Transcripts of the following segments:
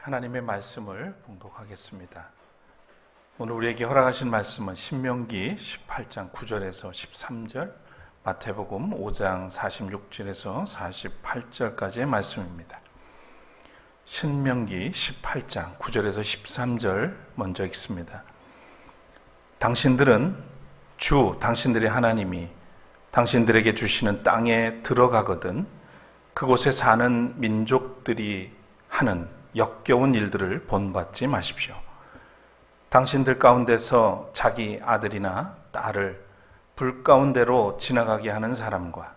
하나님의 말씀을 봉독하겠습니다. 오늘 우리에게 허락하신 말씀은 신명기 18장 9절에서 13절, 마태복음 5장 46절에서 48절까지의 말씀입니다. 신명기 18장 9절에서 13절 먼저 읽습니다. 당신들은 당신들의 하나님이 당신들에게 주시는 땅에 들어가거든 그곳에 사는 민족들이 하는 역겨운 일들을 본받지 마십시오. 당신들 가운데서 자기 아들이나 딸을 불 가운데로 지나가게 하는 사람과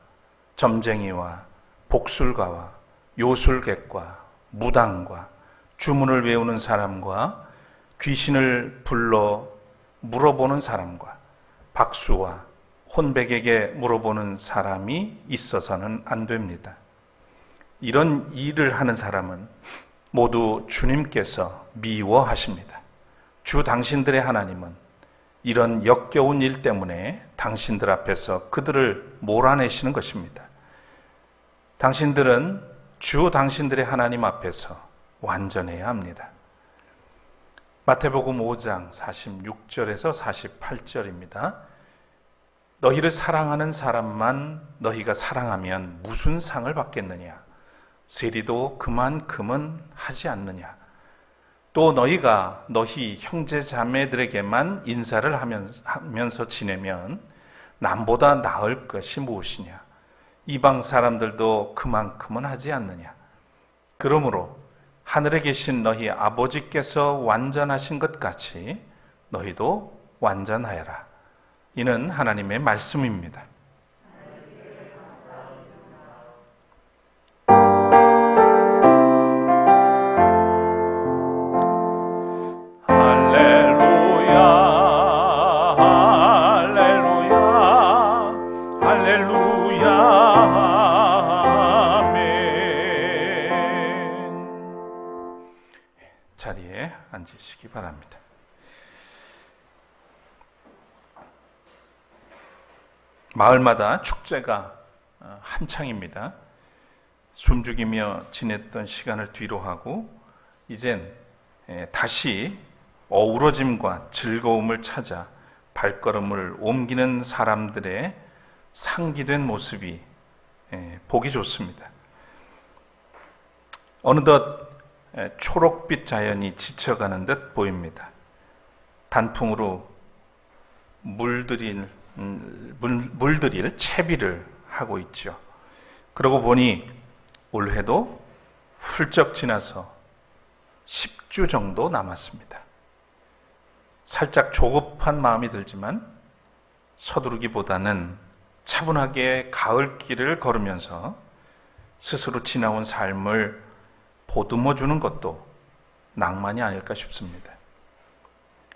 점쟁이와 복술가와 요술객과 무당과 주문을 외우는 사람과 귀신을 불러 물어보는 사람과 박수와 혼백에게 물어보는 사람이 있어서는 안 됩니다. 이런 일을 하는 사람은 모두 주님께서 미워하십니다. 주 당신들의 하나님은 이런 역겨운 일 때문에 당신들 앞에서 그들을 몰아내시는 것입니다. 당신들은 주 당신들의 하나님 앞에서 완전해야 합니다. 마태복음 5장 46절에서 48절입니다. 너희를 사랑하는 사람만 너희가 사랑하면 무슨 상을 받겠느냐? 세리도 그만큼은 하지 않느냐? 또 너희가 너희 형제 자매들에게만 인사를 하면서 지내면 남보다 나을 것이 무엇이냐? 이방 사람들도 그만큼은 하지 않느냐? 그러므로 하늘에 계신 너희 아버지께서 완전하신 것 같이 너희도 완전하여라. 이는 하나님의 말씀입니다. 자리에 앉으시기 바랍니다. 마을마다 축제가 한창입니다. 숨죽이며 지냈던 시간을 뒤로 하고 이젠 다시 어우러짐과 즐거움을 찾아 발걸음을 옮기는 사람들의 상기된 모습이 보기 좋습니다. 어느덧 초록빛 자연이 지쳐가는 듯 보입니다. 단풍으로 물들일 채비를 하고 있죠. 그러고 보니 올해도 훌쩍 지나서 10주 정도 남았습니다. 살짝 조급한 마음이 들지만 서두르기보다는 차분하게 가을길을 걸으면서 스스로 지나온 삶을 보듬어 주는 것도 낭만이 아닐까 싶습니다.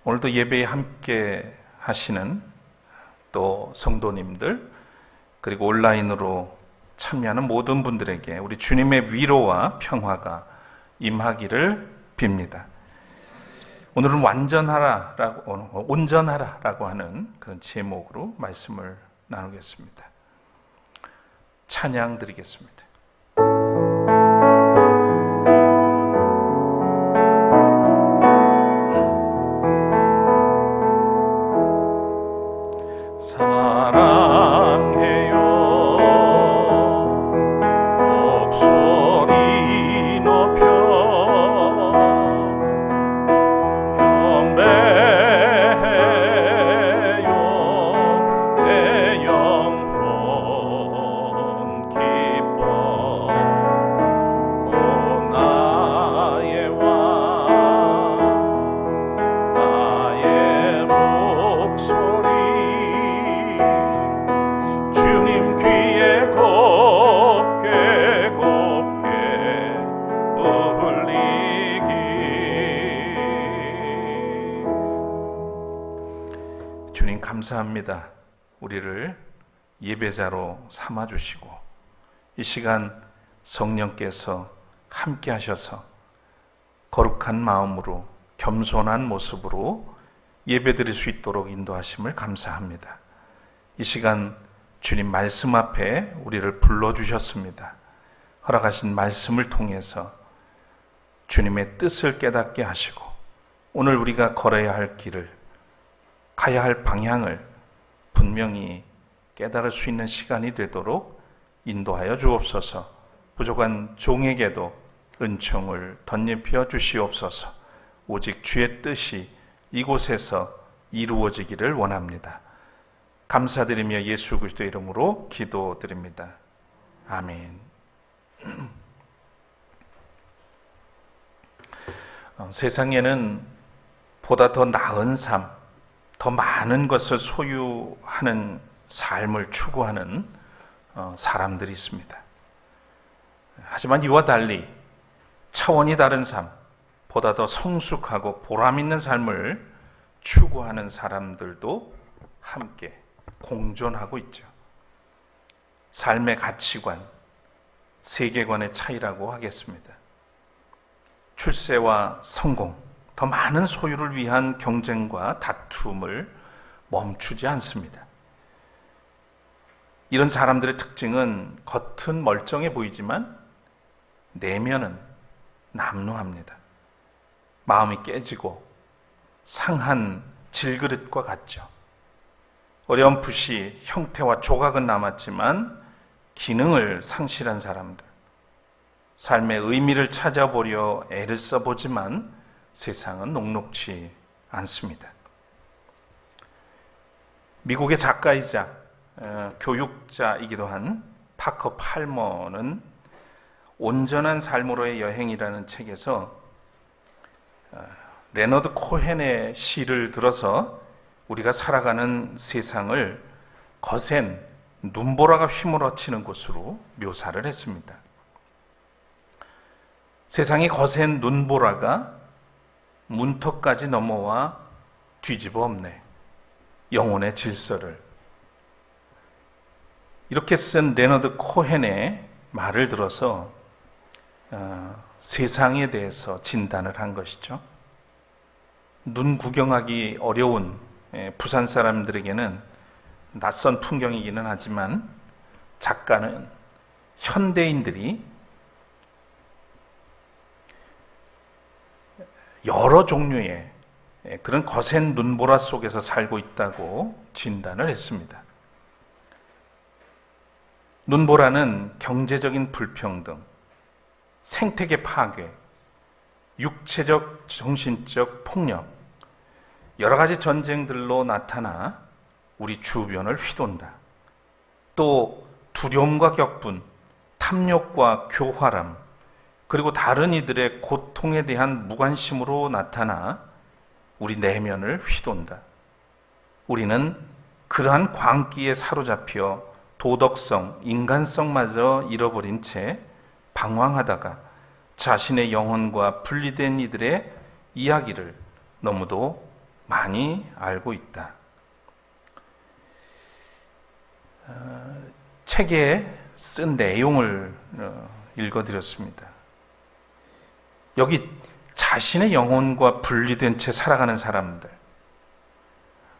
오늘도 예배에 함께 하시는 또 성도님들 그리고 온라인으로 참여하는 모든 분들에게 우리 주님의 위로와 평화가 임하기를 빕니다. 오늘은 온전하라라고 하는 그런 제목으로 말씀을 나누겠습니다. 찬양 드리겠습니다. 주님 감사합니다. 우리를 예배자로 삼아주시고 이 시간 성령께서 함께 하셔서 거룩한 마음으로 겸손한 모습으로 예배드릴 수 있도록 인도하심을 감사합니다. 이 시간 주님 말씀 앞에 우리를 불러주셨습니다. 허락하신 말씀을 통해서 주님의 뜻을 깨닫게 하시고 오늘 우리가 걸어야 할 길을, 가야 할 방향을 분명히 깨달을 수 있는 시간이 되도록 인도하여 주옵소서. 부족한 종에게도 은총을 덧입혀 주시옵소서. 오직 주의 뜻이 이곳에서 이루어지기를 원합니다. 감사드리며 예수 그리스도의 이름으로 기도드립니다. 아멘. 세상에는 보다 더 나은 삶, 더 많은 것을 소유하는 삶을 추구하는 사람들이 있습니다. 하지만 이와 달리 차원이 다른 삶, 보다 더 성숙하고 보람 있는 삶을 추구하는 사람들도 함께 공존하고 있죠. 삶의 가치관, 세계관의 차이라고 하겠습니다. 출세와 성공, 더 많은 소유를 위한 경쟁과 다툼을 멈추지 않습니다. 이런 사람들의 특징은 겉은 멀쩡해 보이지만 내면은 남루합니다. 마음이 깨지고 상한 질그릇과 같죠. 어렴풋이 형태와 조각은 남았지만 기능을 상실한 사람들, 삶의 의미를 찾아보려 애를 써보지만 세상은 녹록지 않습니다. 미국의 작가이자 교육자이기도 한 파커 팔머는 온전한 삶으로의 여행이라는 책에서 레너드 코헨의 시를 들어서 우리가 살아가는 세상을 거센 눈보라가 휘몰아치는 곳으로 묘사를 했습니다. 세상의 거센 눈보라가 문턱까지 넘어와 뒤집어 엎네. 영혼의 질서를. 이렇게 쓴 레너드 코헨의 말을 들어서 세상에 대해서 진단을 한 것이죠. 눈 구경하기 어려운 부산 사람들에게는 낯선 풍경이기는 하지만 작가는 현대인들이 여러 종류의 그런 거센 눈보라 속에서 살고 있다고 진단을 했습니다. 눈보라는 경제적인 불평등, 생태계 파괴, 육체적, 정신적 폭력, 여러 가지 전쟁들로 나타나 우리 주변을 휘돈다. 또 두려움과 격분, 탐욕과 교활함, 그리고 다른 이들의 고통에 대한 무관심으로 나타나 우리 내면을 휘돈다. 우리는 그러한 광기에 사로잡혀 도덕성, 인간성마저 잃어버린 채 방황하다가 자신의 영혼과 분리된 이들의 이야기를 너무도 많이 알고 있다. 책에 쓴 내용을 읽어드렸습니다. 여기 자신의 영혼과 분리된 채 살아가는 사람들,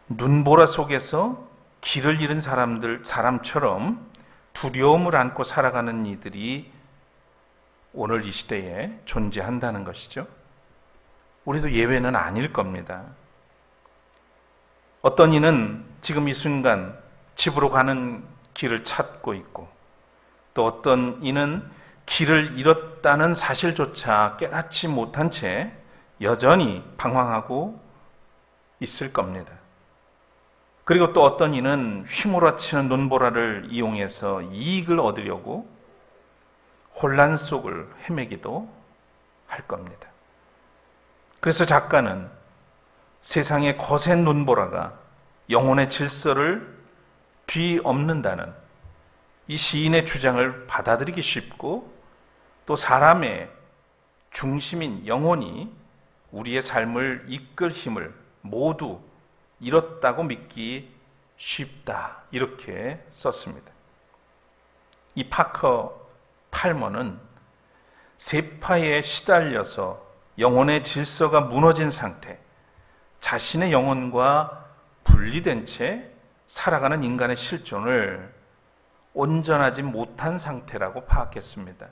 눈보라 속에서 길을 잃은 사람처럼 두려움을 안고 살아가는 이들이 오늘 이 시대에 존재한다는 것이죠. 우리도 예외는 아닐 겁니다. 어떤 이는 지금 이 순간 집으로 가는 길을 찾고 있고, 또 어떤 이는 길을 잃었다는 사실조차 깨닫지 못한 채 여전히 방황하고 있을 겁니다. 그리고 또 어떤 이는 휘몰아치는 눈보라를 이용해서 이익을 얻으려고 혼란 속을 헤매기도 할 겁니다. 그래서 작가는 세상의 거센 눈보라가 영혼의 질서를 뒤엎는다는 이 시인의 주장을 받아들이기 쉽고, 또 사람의 중심인 영혼이 우리의 삶을 이끌 힘을 모두 잃었다고 믿기 쉽다, 이렇게 썼습니다. 이 파커 팔머는 세파에 시달려서 영혼의 질서가 무너진 상태, 자신의 영혼과 분리된 채 살아가는 인간의 실존을 온전하지 못한 상태라고 파악했습니다.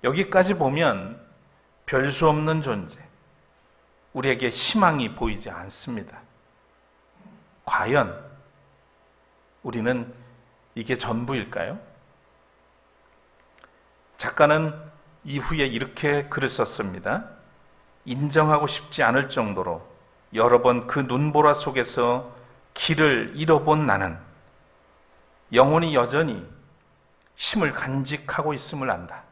여기까지 보면 별 수 없는 존재, 우리에게 희망이 보이지 않습니다. 과연 우리는 이게 전부일까요? 작가는 이후에 이렇게 글을 썼습니다. 인정하고 싶지 않을 정도로 여러 번 그 눈보라 속에서 길을 잃어본 나는 영혼이 여전히 힘을 간직하고 있음을 안다.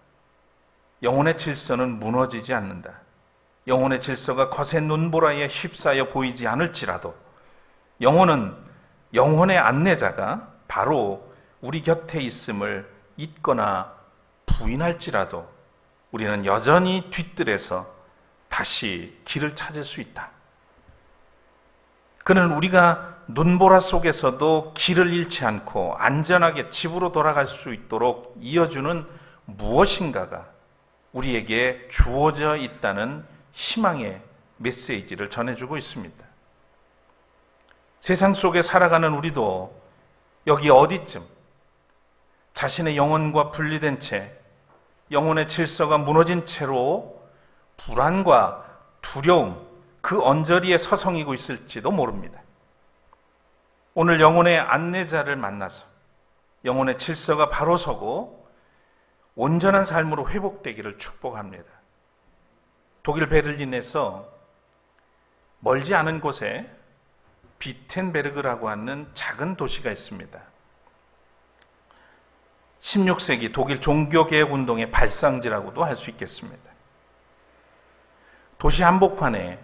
영혼의 질서는 무너지지 않는다. 영혼의 질서가 거센 눈보라에 휩싸여 보이지 않을지라도 영혼은 영혼의 안내자가 바로 우리 곁에 있음을 잊거나 부인할지라도 우리는 여전히 뒤뜰에서 다시 길을 찾을 수 있다. 그는 우리가 눈보라 속에서도 길을 잃지 않고 안전하게 집으로 돌아갈 수 있도록 이어주는 무엇인가가 우리에게 주어져 있다는 희망의 메시지를 전해주고 있습니다. 세상 속에 살아가는 우리도 여기 어디쯤 자신의 영혼과 분리된 채 영혼의 질서가 무너진 채로 불안과 두려움, 그 언저리에 서성이고 있을지도 모릅니다. 오늘 영혼의 안내자를 만나서 영혼의 질서가 바로 서고 온전한 삶으로 회복되기를 축복합니다. 독일 베를린에서 멀지 않은 곳에 비텐베르그라고 하는 작은 도시가 있습니다. 16세기 독일 종교개혁 운동의 발상지라고도 할 수 있겠습니다. 도시 한복판에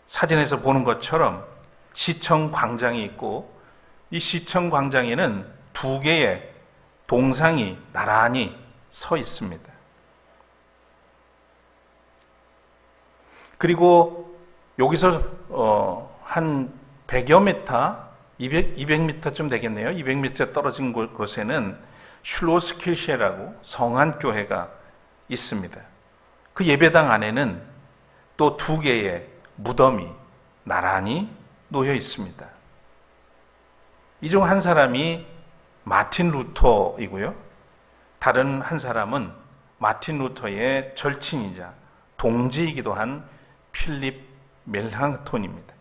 사진에서 보는 것처럼 시청 광장이 있고 이 시청 광장에는 두 개의 동상이 나란히 서 있습니다. 그리고 여기서 한 100여 미터, 200m쯤 되겠네요. 200m 떨어진 곳에는 슐로스킬셰라고 성안교회가 있습니다. 그 예배당 안에는 또 두 개의 무덤이 나란히 놓여 있습니다. 이 중 한 사람이 마틴 루터이고요. 다른 한 사람은 마틴 루터의 절친이자 동지이기도 한 필립 멜랑톤입니다.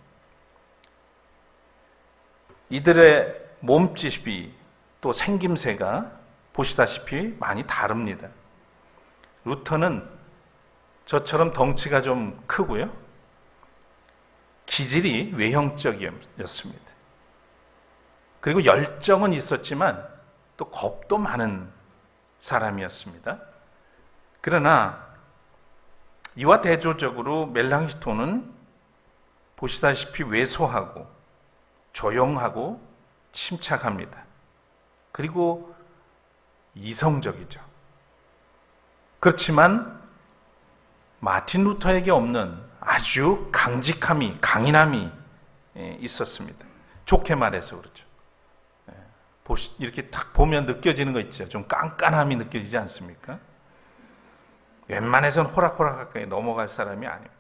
이들의 몸집이 또 생김새가 보시다시피 많이 다릅니다. 루터는 저처럼 덩치가 좀 크고요. 기질이 외형적이었습니다. 그리고 열정은 있었지만 또 겁도 많은 사람이었습니다. 그러나 이와 대조적으로 멜랑히톤은 보시다시피 왜소하고 조용하고 침착합니다. 그리고 이성적이죠. 그렇지만 마틴 루터에게 없는 아주 강직함이, 강인함이 있었습니다. 좋게 말해서 그렇죠. 이렇게 딱 보면 느껴지는 거 있죠. 좀 깐깐함이 느껴지지 않습니까? 웬만해서는 호락호락 가까이 넘어갈 사람이 아닙니다.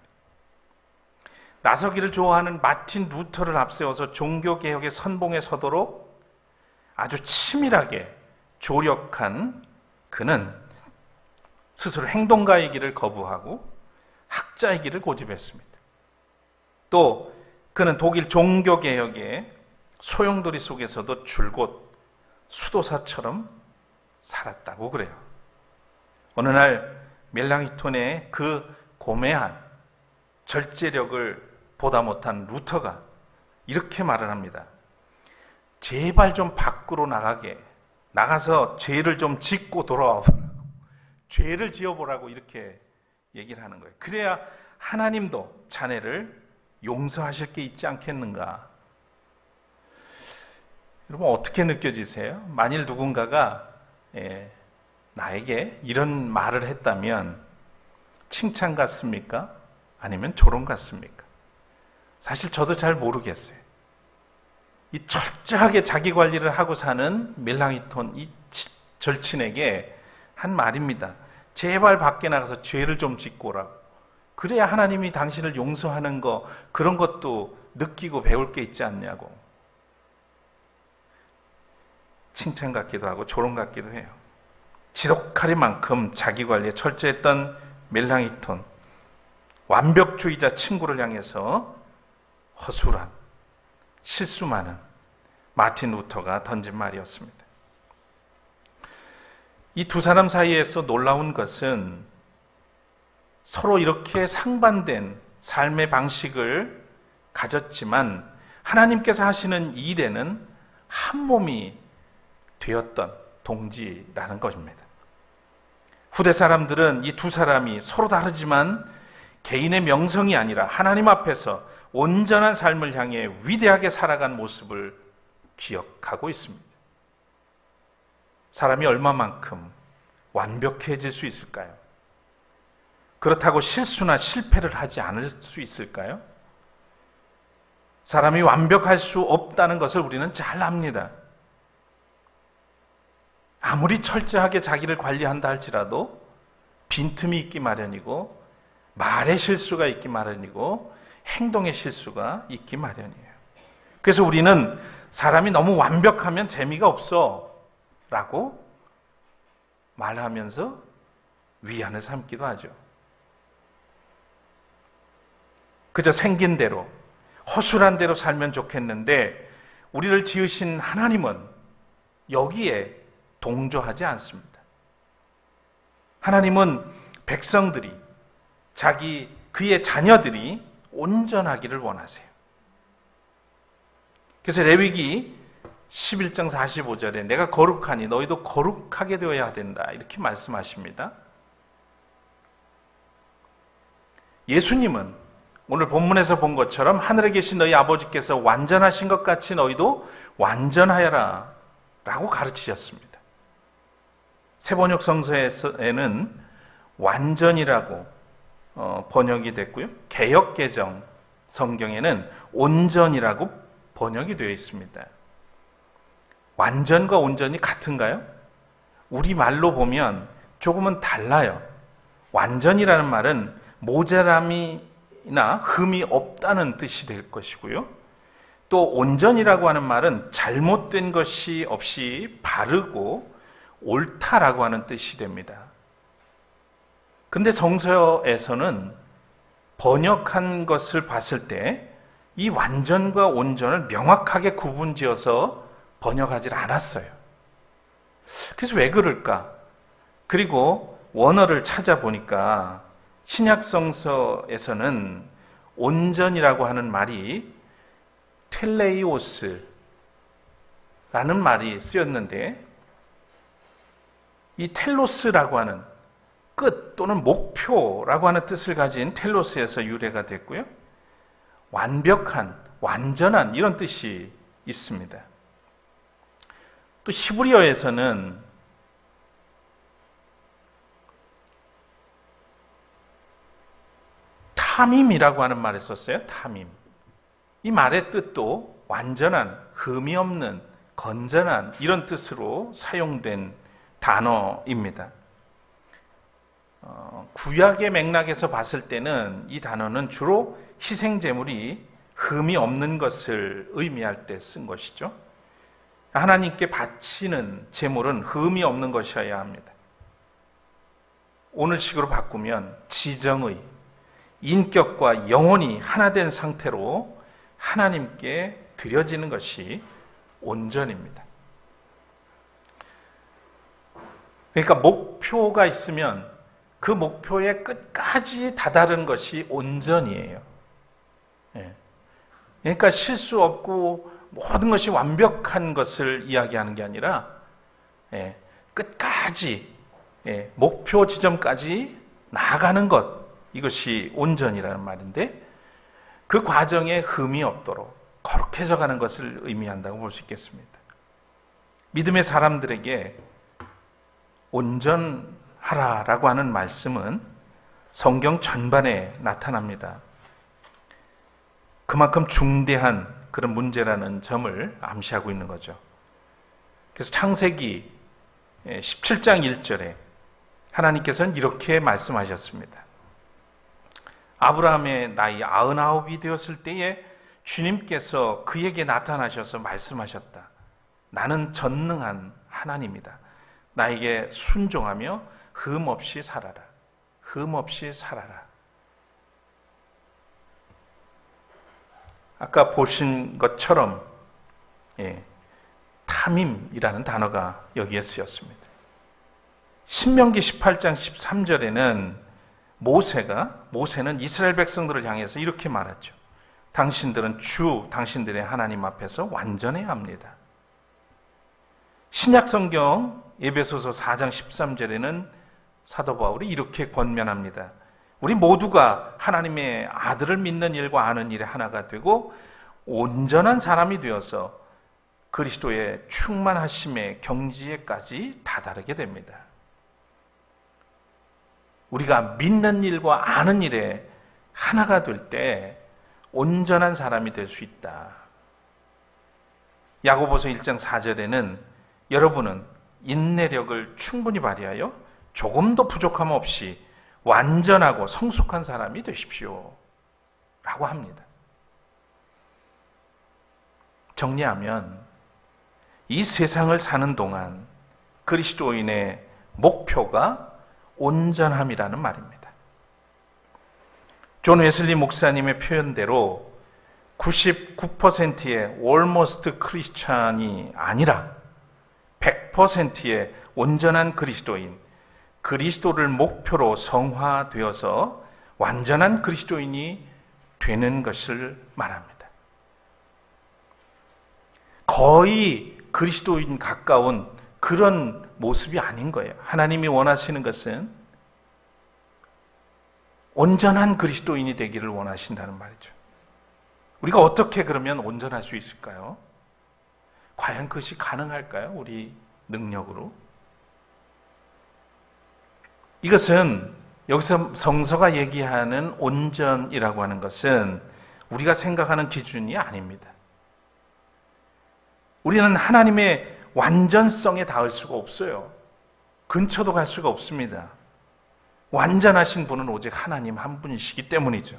나서기를 좋아하는 마틴 루터를 앞세워서 종교개혁의 선봉에 서도록 아주 치밀하게 조력한 그는 스스로 행동가이기를 거부하고 학자이기를 고집했습니다. 또 그는 독일 종교개혁의 소용돌이 속에서도 줄곧 수도사처럼 살았다고 그래요. 어느 날 멜랑히톤의 그 고매한 절제력을 보다 못한 루터가 이렇게 말을 합니다. 제발 좀 밖으로 나가서 죄를 좀 짓고 돌아와보라고, 죄를 지어보라고 이렇게 얘기를 하는 거예요. 그래야 하나님도 자네를 용서하실 게 있지 않겠는가. 여러분 어떻게 느껴지세요? 만일 누군가가 나에게 이런 말을 했다면 칭찬 같습니까? 아니면 조롱 같습니까? 사실 저도 잘 모르겠어요. 이 철저하게 자기 관리를 하고 사는 멜랑히톤 이 절친에게 한 말입니다. 제발 밖에 나가서 죄를 좀 짓고 오라고. 그래야 하나님이 당신을 용서하는 거, 그런 것도 느끼고 배울 게 있지 않냐고. 칭찬 같기도 하고 조롱 같기도 해요. 지독하리만큼 자기 관리에 철저했던 멜랑이톤, 완벽주의자 친구를 향해서 허술한, 실수 많은 마틴 루터가 던진 말이었습니다. 이 두 사람 사이에서 놀라운 것은 서로 이렇게 상반된 삶의 방식을 가졌지만 하나님께서 하시는 일에는 한 몸이 되었던 동지라는 것입니다. 후대 사람들은 이 두 사람이 서로 다르지만 개인의 명성이 아니라 하나님 앞에서 온전한 삶을 향해 위대하게 살아간 모습을 기억하고 있습니다. 사람이 얼마만큼 완벽해질 수 있을까요? 그렇다고 실수나 실패를 하지 않을 수 있을까요? 사람이 완벽할 수 없다는 것을 우리는 잘 압니다. 아무리 철저하게 자기를 관리한다 할지라도 빈틈이 있기 마련이고 말의 실수가 있기 마련이고 행동의 실수가 있기 마련이에요. 그래서 우리는 사람이 너무 완벽하면 재미가 없어 라고 말하면서 위안을 삼기도 하죠. 그저 생긴 대로 허술한 대로 살면 좋겠는데 우리를 지으신 하나님은 여기에 동조하지 않습니다. 하나님은 백성들이 그의 자녀들이 온전하기를 원하세요. 그래서 레위기 11장 45절에 내가 거룩하니 너희도 거룩하게 되어야 된다 이렇게 말씀하십니다. 예수님은 오늘 본문에서 본 것처럼 하늘에 계신 너희 아버지께서 완전하신 것 같이 너희도 완전하여라 라고 가르치셨습니다. 세번역 성서에는 완전이라고 번역이 됐고요. 개역개정 성경에는 온전이라고 번역이 되어 있습니다. 완전과 온전이 같은가요? 우리말로 보면 조금은 달라요. 완전이라는 말은 모자람이나 흠이 없다는 뜻이 될 것이고요. 또 온전이라고 하는 말은 잘못된 것이 없이 바르고 옳다라고 하는 뜻이 됩니다. 근데 성서에서는 번역한 것을 봤을 때 이 완전과 온전을 명확하게 구분지어서 번역하지 않았어요. 그래서 왜 그럴까? 그리고 원어를 찾아보니까 신약 성서에서는 온전이라고 하는 말이 텔레이오스라는 말이 쓰였는데 이 텔로스라고 하는 끝 또는 목표라고 하는 뜻을 가진 텔로스에서 유래가 됐고요. 완벽한, 완전한 이런 뜻이 있습니다. 또 히브리어에서는 타밈이라고 하는 말을 썼어요. 타밈. 이 말의 뜻도 완전한, 흠이 없는, 건전한 이런 뜻으로 사용된 단어입니다. 구약의 맥락에서 봤을 때는 이 단어는 주로 희생제물이 흠이 없는 것을 의미할 때 쓴 것이죠. 하나님께 바치는 제물은 흠이 없는 것이어야 합니다. 오늘식으로 바꾸면 지정의, 인격과 영혼이 하나 된 상태로 하나님께 드려지는 것이 온전입니다. 그러니까 목표가 있으면 그 목표의 끝까지 다다른 것이 온전이에요. 그러니까 실수 없고 모든 것이 완벽한 것을 이야기하는 게 아니라 끝까지 목표 지점까지 나아가는 것, 이것이 온전이라는 말인데 그 과정에 흠이 없도록 거룩해져 가는 것을 의미한다고 볼 수 있겠습니다. 믿음의 사람들에게 온전하라라고 하는 말씀은 성경 전반에 나타납니다. 그만큼 중대한 그런 문제라는 점을 암시하고 있는 거죠. 그래서 창세기 17장 1절에 하나님께서는 이렇게 말씀하셨습니다. 아브라함의 나이 99이 되었을 때에 주님께서 그에게 나타나셔서 말씀하셨다. 나는 전능한 하나님이다. 나에게 순종하며 흠 없이 살아라. 흠없이 살아라. 아까 보신 것처럼 탐임이라는 단어가 여기에 쓰였습니다. 신명기 18장 13절에는 모세는 이스라엘 백성들을 향해서 이렇게 말하죠. 당신들은 당신들의 하나님 앞에서 완전해야 합니다. 신약 성경 에베소서 4장 13절에는 사도 바울이 이렇게 권면합니다. 우리 모두가 하나님의 아들을 믿는 일과 아는 일에 하나가 되고 온전한 사람이 되어서 그리스도의 충만하심의 경지에까지 다다르게 됩니다. 우리가 믿는 일과 아는 일에 하나가 될 때 온전한 사람이 될 수 있다. 야고보서 1장 4절에는 여러분은 인내력을 충분히 발휘하여 조금도 부족함 없이 완전하고 성숙한 사람이 되십시오 라고 합니다. 정리하면 이 세상을 사는 동안 그리스도인의 목표가 온전함이라는 말입니다. 존 웨슬리 목사님의 표현대로 99%의 almost 크리스찬이 아니라 100%의 온전한 그리스도인, 그리스도를 목표로 성화되어서 완전한 그리스도인이 되는 것을 말합니다. 거의 그리스도인 가까운 그런 모습이 아닌 거예요. 하나님이 원하시는 것은 온전한 그리스도인이 되기를 원하신다는 말이죠. 우리가 어떻게 그러면 온전할 수 있을까요? 과연 그것이 가능할까요? 우리 능력으로? 이것은 여기서 성서가 얘기하는 온전이라고 하는 것은 우리가 생각하는 기준이 아닙니다. 우리는 하나님의 완전성에 닿을 수가 없어요. 근처도 갈 수가 없습니다. 완전하신 분은 오직 하나님 한 분이시기 때문이죠.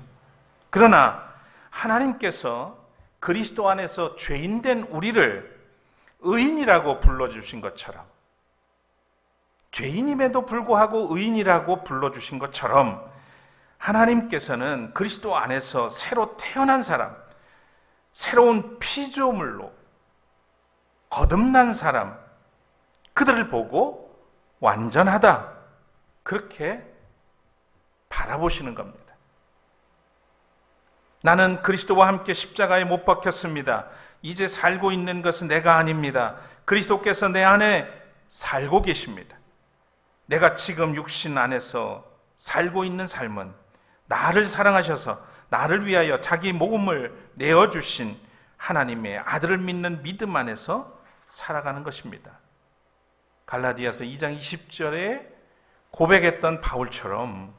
그러나 하나님께서 그리스도 안에서 죄인된 우리를 의인이라고 불러주신 것처럼, 죄인임에도 불구하고 의인이라고 불러주신 것처럼 하나님께서는 그리스도 안에서 새로 태어난 사람, 새로운 피조물로 거듭난 사람, 그들을 보고 완전하다, 그렇게 바라보시는 겁니다. 나는 그리스도와 함께 십자가에 못 박혔습니다. 이제 살고 있는 것은 내가 아닙니다. 그리스도께서 내 안에 살고 계십니다. 내가 지금 육신 안에서 살고 있는 삶은 나를 사랑하셔서 나를 위하여 자기 몸을 내어주신 하나님의 아들을 믿는 믿음 안에서 살아가는 것입니다. 갈라디아서 2장 20절에 고백했던 바울처럼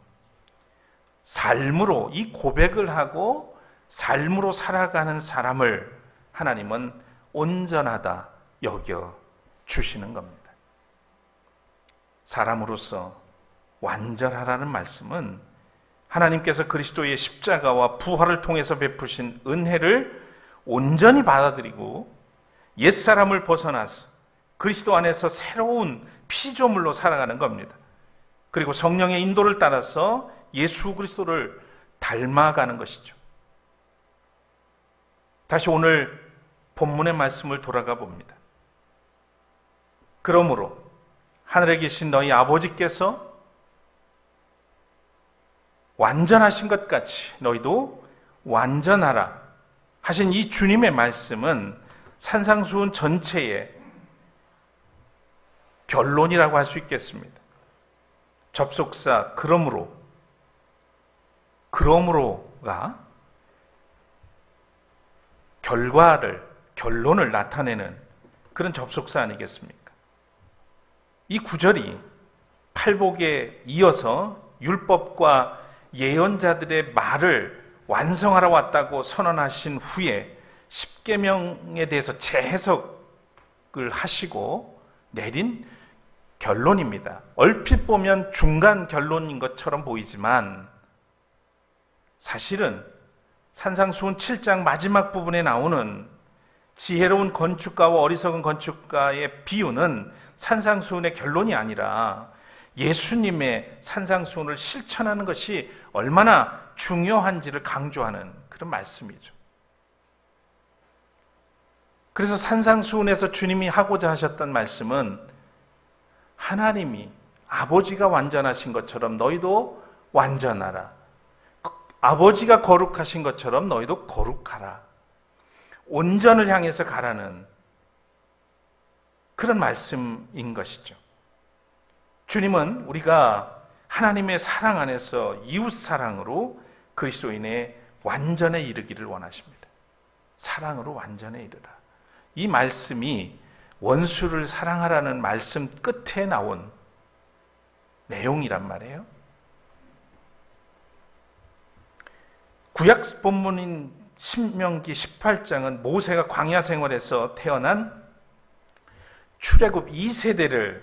삶으로, 이 고백을 하고 삶으로 살아가는 사람을 하나님은 온전하다 여겨 주시는 겁니다. 사람으로서 완전하라는 말씀은 하나님께서 그리스도의 십자가와 부활을 통해서 베푸신 은혜를 온전히 받아들이고 옛사람을 벗어나서 그리스도 안에서 새로운 피조물로 살아가는 겁니다. 그리고 성령의 인도를 따라서 예수 그리스도를 닮아가는 것이죠. 다시 오늘 본문의 말씀을 돌아가 봅니다. 그러므로 하늘에 계신 너희 아버지께서 완전하신 것 같이 너희도 완전하라 하신 이 주님의 말씀은 산상수훈 전체의 결론이라고 할 수 있겠습니다. 접속사 그러므로가 결론을 나타내는 그런 접속사 아니겠습니까? 이 구절이 팔복에 이어서 율법과 예언자들의 말을 완성하러 왔다고 선언하신 후에 십계명에 대해서 재해석을 하시고 내린 결론입니다. 얼핏 보면 중간 결론인 것처럼 보이지만 사실은 산상수훈 7장 마지막 부분에 나오는 지혜로운 건축가와 어리석은 건축가의 비유는 산상수훈의 결론이 아니라 예수님의 산상수훈을 실천하는 것이 얼마나 중요한지를 강조하는 그런 말씀이죠. 그래서 산상수훈에서 주님이 하고자 하셨던 말씀은 하나님이 아버지가 완전하신 것처럼 너희도 완전하라. 아버지가 거룩하신 것처럼 너희도 거룩하라. 온전을 향해서 가라는 그런 말씀인 것이죠. 주님은 우리가 하나님의 사랑 안에서 이웃 사랑으로 그리스도인의 완전에 이르기를 원하십니다. 사랑으로 완전에 이르라. 이 말씀이 원수를 사랑하라는 말씀 끝에 나온 내용이란 말이에요. 구약 본문인 신명기 18장은 모세가 광야 생활에서 태어난 출애굽 2세대를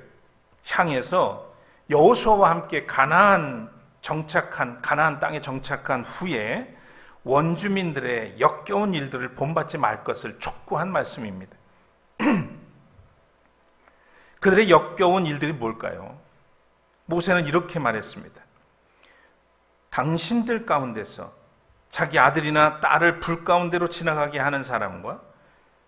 향해서 여호수아와 함께 가나안 땅에 정착한 후에 원주민들의 역겨운 일들을 본받지 말 것을 촉구한 말씀입니다. 그들의 역겨운 일들이 뭘까요? 모세는 이렇게 말했습니다. 당신들 가운데서 자기 아들이나 딸을 불 가운데로 지나가게 하는 사람과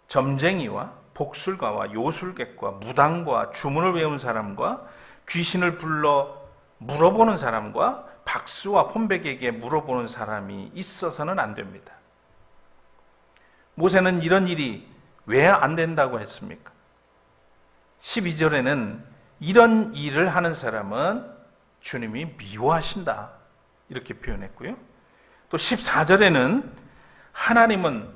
점쟁이와 복술가와 요술객과 무당과 주문을 외운 사람과 귀신을 불러 물어보는 사람과 박수와 혼백에게 물어보는 사람이 있어서는 안 됩니다. 모세는 이런 일이 왜 안 된다고 했습니까? 12절에는 이런 일을 하는 사람은 주님이 미워하신다 이렇게 표현했고요. 또 14절에는 하나님은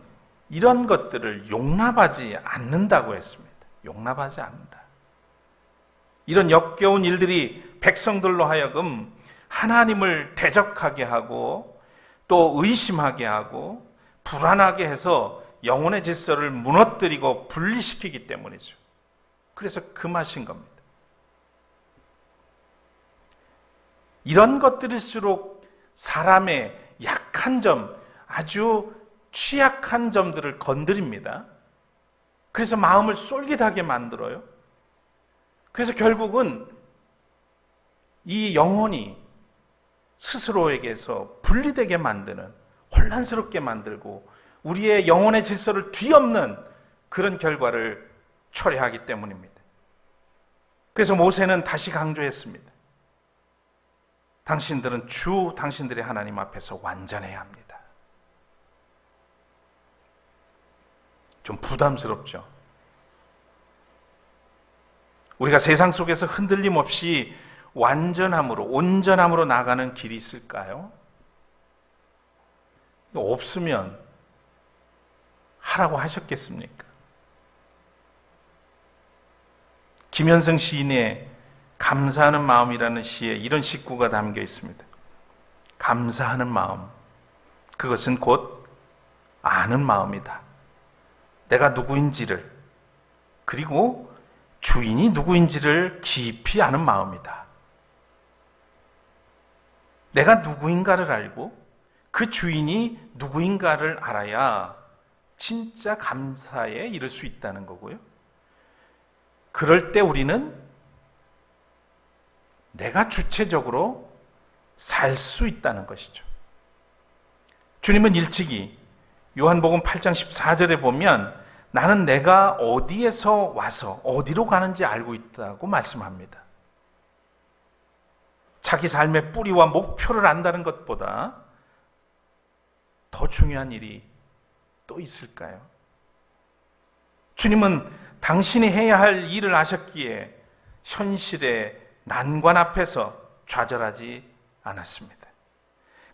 이런 것들을 용납하지 않는다고 했습니다. 용납하지 않는다. 이런 역겨운 일들이 백성들로 하여금 하나님을 대적하게 하고 또 의심하게 하고 불안하게 해서 영혼의 질서를 무너뜨리고 분리시키기 때문이죠. 그래서 금하신 겁니다. 이런 것들일수록 사람의 약한 점, 아주 취약한 점들을 건드립니다. 그래서 마음을 쏠깃하게 만들어요. 그래서 결국은 이 영혼이 스스로에게서 분리되게 만드는, 혼란스럽게 만들고 우리의 영혼의 질서를 뒤엎는 그런 결과를 초래하기 때문입니다. 그래서 모세는 다시 강조했습니다. 당신들은 당신들의 하나님 앞에서 완전해야 합니다. 좀 부담스럽죠? 우리가 세상 속에서 흔들림 없이 완전함으로, 온전함으로 나가는 길이 있을까요? 없으면 하라고 하셨겠습니까? 김현성 시인의 감사하는 마음이라는 시에 이런 식구가 담겨 있습니다. 감사하는 마음, 그것은 곧 아는 마음이다. 내가 누구인지를, 그리고 주인이 누구인지를 깊이 아는 마음이다. 내가 누구인가를 알고 그 주인이 누구인가를 알아야 진짜 감사에 이를 수 있다는 거고요. 그럴 때 우리는 내가 주체적으로 살 수 있다는 것이죠. 주님은 일찍이 요한복음 8장 14절에 보면 나는 내가 어디에서 와서 어디로 가는지 알고 있다고 말씀합니다. 자기 삶의 뿌리와 목표를 안다는 것보다 더 중요한 일이 또 있을까요? 주님은 당신이 해야 할 일을 하셨기에 현실의 난관 앞에서 좌절하지 않았습니다.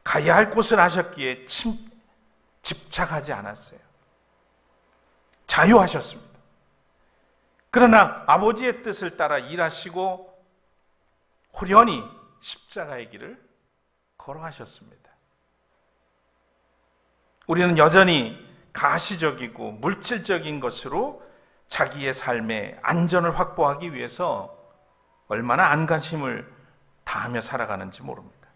가야 할 곳을 아셨기에 집착하지 않았어요. 자유하셨습니다. 그러나 아버지의 뜻을 따라 일하시고 호련히 십자가의 길을 걸어가셨습니다. 우리는 여전히 가시적이고 물질적인 것으로 자기의 삶의 안전을 확보하기 위해서 얼마나 안간힘을 다하며 살아가는지 모릅니다.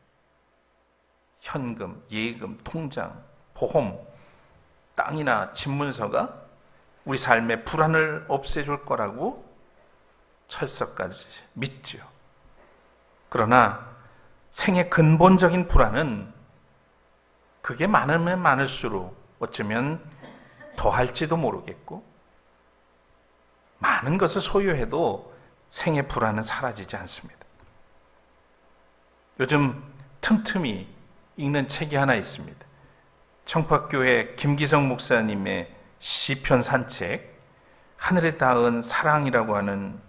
현금, 예금, 통장, 보험, 땅이나 집문서가 우리 삶의 불안을 없애줄 거라고 철석까지 믿죠. 그러나 생의 근본적인 불안은 그게 많으면 많을수록 어쩌면 더할지도 모르겠고, 많은 것을 소유해도 생의 불안은 사라지지 않습니다. 요즘 틈틈이 읽는 책이 하나 있습니다. 청파교회 김기성 목사님의 시편 산책, 하늘에 닿은 사랑이라고 하는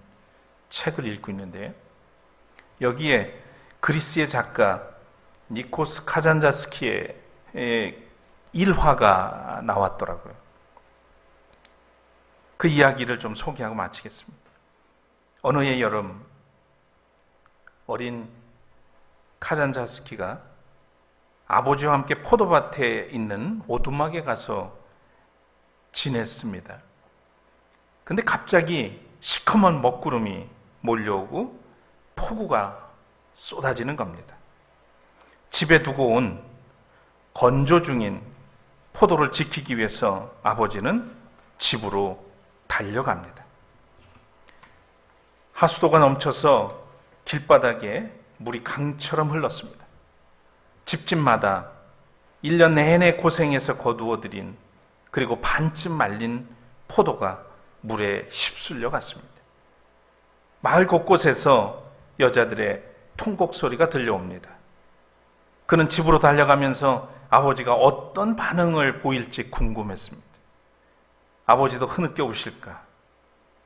책을 읽고 있는데요. 여기에 그리스의 작가 니코스 카잔자스키의 일화가 나왔더라고요. 그 이야기를 좀 소개하고 마치겠습니다. 어느 해 여름, 어린 카잔자스키가 아버지와 함께 포도밭에 있는 오두막에 가서 지냈습니다. 근데 갑자기 시커먼 먹구름이 몰려오고 폭우가 쏟아지는 겁니다. 집에 두고 온 건조 중인 포도를 지키기 위해서 아버지는 집으로 달려갑니다. 하수도가 넘쳐서 길바닥에 물이 강처럼 흘렀습니다. 집집마다 1년 내내 고생해서 거두어들인, 그리고 반쯤 말린 포도가 물에 휩쓸려 갔습니다. 마을 곳곳에서 여자들의 통곡 소리가 들려옵니다. 그는 집으로 달려가면서 아버지가 어떤 반응을 보일지 궁금했습니다. 아버지도 흐느껴 우실까?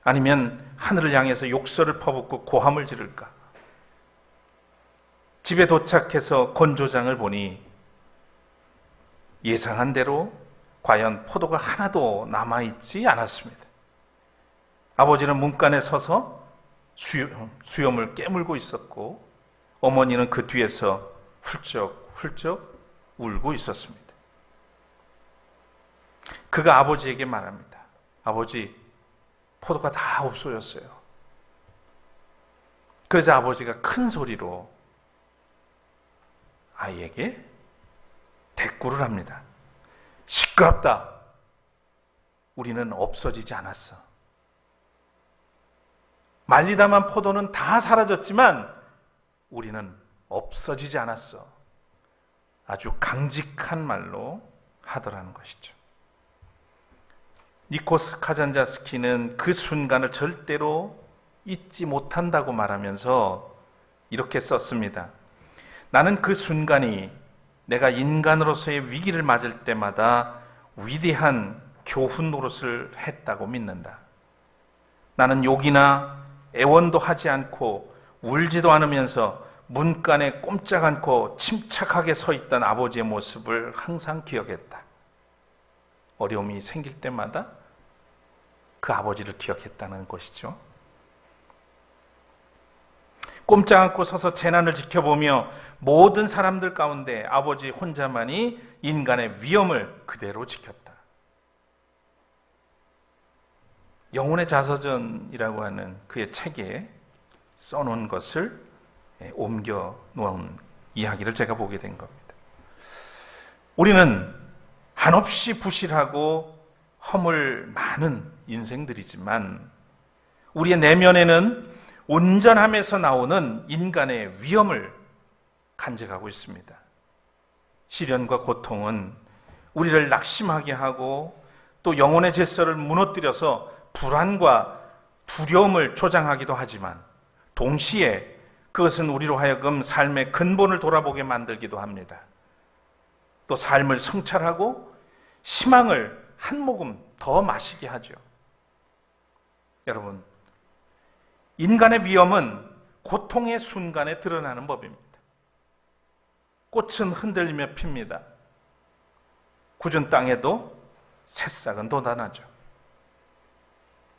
아니면 하늘을 향해서 욕설을 퍼붓고 고함을 지를까? 집에 도착해서 건조장을 보니 예상한 대로 과연 포도가 하나도 남아있지 않았습니다. 아버지는 문간에 서서 수염을 깨물고 있었고, 어머니는 그 뒤에서 훌쩍훌쩍 울고 있었습니다. 그가 아버지에게 말합니다. 아버지, 포도가 다 없어졌어요. 그러자 아버지가 큰 소리로 아이에게 대꾸를 합니다. 시끄럽다. 우리는 없어지지 않았어. 말리다만 포도는 다 사라졌지만 우리는 없어지지 않았어. 아주 강직한 말로 하더라는 것이죠. 니코스 카잔자스키는 그 순간을 절대로 잊지 못한다고 말하면서 이렇게 썼습니다. 나는 그 순간이 내가 인간으로서의 위기를 맞을 때마다 위대한 교훈 노릇을 했다고 믿는다. 나는 욕이나 애원도 하지 않고 울지도 않으면서 문간에 꼼짝 않고 침착하게 서 있던 아버지의 모습을 항상 기억했다. 어려움이 생길 때마다 그 아버지를 기억했다는 것이죠. 꼼짝 않고 서서 재난을 지켜보며 모든 사람들 가운데 아버지 혼자만이 인간의 위엄을 그대로 지켰다. 영혼의 자서전이라고 하는 그의 책에 써놓은 것을 옮겨 놓은 이야기를 제가 보게 된 겁니다. 우리는 한없이 부실하고 허물 많은 인생들이지만 우리의 내면에는 온전함에서 나오는 인간의 위엄을 간직하고 있습니다. 시련과 고통은 우리를 낙심하게 하고 또 영혼의 질서를 무너뜨려서 불안과 두려움을 조장하기도 하지만 동시에 그것은 우리로 하여금 삶의 근본을 돌아보게 만들기도 합니다. 또 삶을 성찰하고 희망을 한 모금 더 마시게 하죠. 여러분, 인간의 위엄은 고통의 순간에 드러나는 법입니다. 꽃은 흔들리며 핍니다. 굳은 땅에도 새싹은 돋아나죠.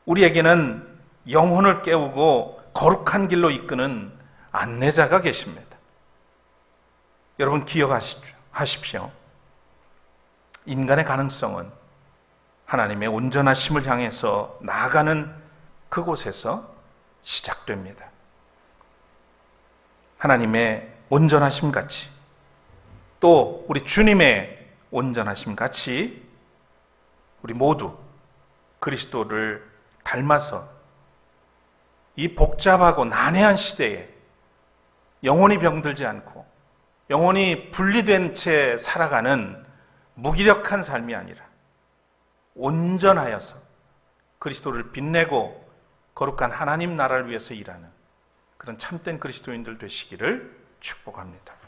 우리에게는 영혼을 깨우고 거룩한 길로 이끄는 안내자가 계십니다. 여러분 기억하십시오. 인간의 가능성은 하나님의 온전하심을 향해서 나아가는 그곳에서 시작됩니다. 하나님의 온전하심 같이 또 우리 주님의 온전하심 같이 우리 모두 그리스도를 닮아서 이 복잡하고 난해한 시대에 영혼이 병들지 않고 영혼이 분리된 채 살아가는 무기력한 삶이 아니라 온전하여서 그리스도를 빛내고 거룩한 하나님 나라를 위해서 일하는 그런 참된 그리스도인들 되시기를 축복합니다.